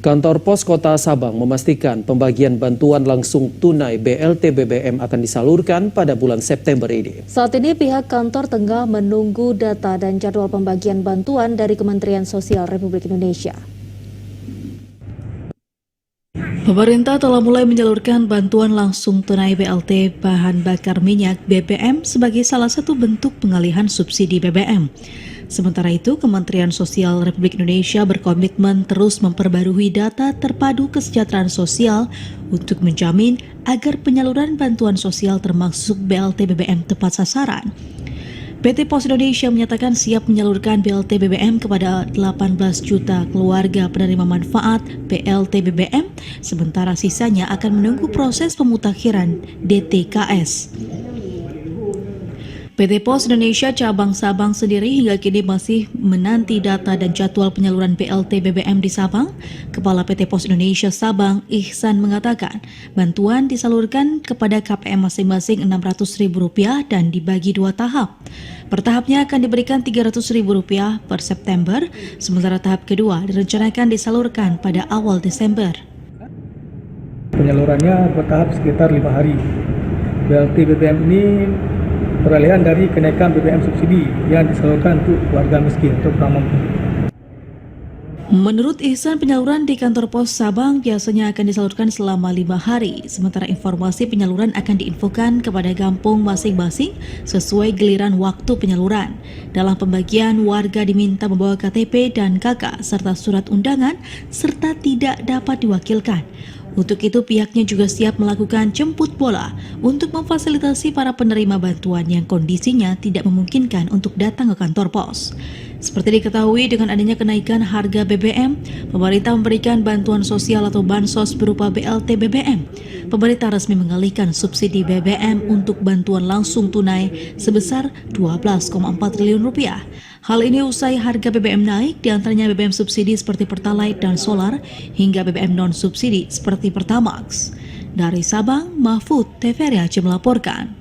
Kantor Pos Kota Sabang memastikan pembagian bantuan langsung tunai BLT BBM akan disalurkan pada bulan September ini. Saat ini pihak kantor tengah menunggu data dan jadwal pembagian bantuan dari Kementerian Sosial Republik Indonesia. Pemerintah telah mulai menyalurkan bantuan langsung tunai BLT bahan bakar minyak BBM sebagai salah satu bentuk pengalihan subsidi BBM. Sementara itu, Kementerian Sosial Republik Indonesia berkomitmen terus memperbarui data terpadu kesejahteraan sosial untuk menjamin agar penyaluran bantuan sosial termasuk BLT BBM tepat sasaran. PT Pos Indonesia menyatakan siap menyalurkan BLT BBM kepada 18 juta keluarga penerima manfaat BLT BBM, sementara sisanya akan menunggu proses pemutakhiran DTKS. PT Pos Indonesia Cabang Sabang sendiri hingga kini masih menanti data dan jadwal penyaluran BLT BBM di Sabang. Kepala PT Pos Indonesia Sabang, Ihsan, mengatakan bantuan disalurkan kepada KPM masing-masing Rp600.000 dan dibagi 2 tahap. Per tahapnya akan diberikan Rp300.000 per September, sementara tahap kedua direncanakan disalurkan pada awal Desember. Penyalurannya bertahap sekitar 5 hari. BLT BBM ini peralihan dari kenaikan BBM subsidi yang disalurkan untuk warga miskin atau kurang mampu. Menurut Ihsan, penyaluran di kantor pos Sabang biasanya akan disalurkan selama 5 hari, sementara informasi penyaluran akan diinfokan kepada kampung masing-masing sesuai giliran waktu penyaluran. Dalam pembagian, warga diminta membawa KTP dan KK serta surat undangan serta tidak dapat diwakilkan. Untuk itu pihaknya juga siap melakukan jemput bola untuk memfasilitasi para penerima bantuan yang kondisinya tidak memungkinkan untuk datang ke kantor pos. Seperti diketahui, dengan adanya kenaikan harga BBM, pemerintah memberikan bantuan sosial atau bansos berupa BLT BBM. Pemerintah resmi mengalihkan subsidi BBM untuk bantuan langsung tunai sebesar Rp12,4 triliun. Hal ini usai harga BBM naik, diantaranya BBM subsidi seperti Pertalite dan Solar, hingga BBM non-subsidi seperti Pertamax. Dari Sabang, Mahfud TVRI Aceh melaporkan.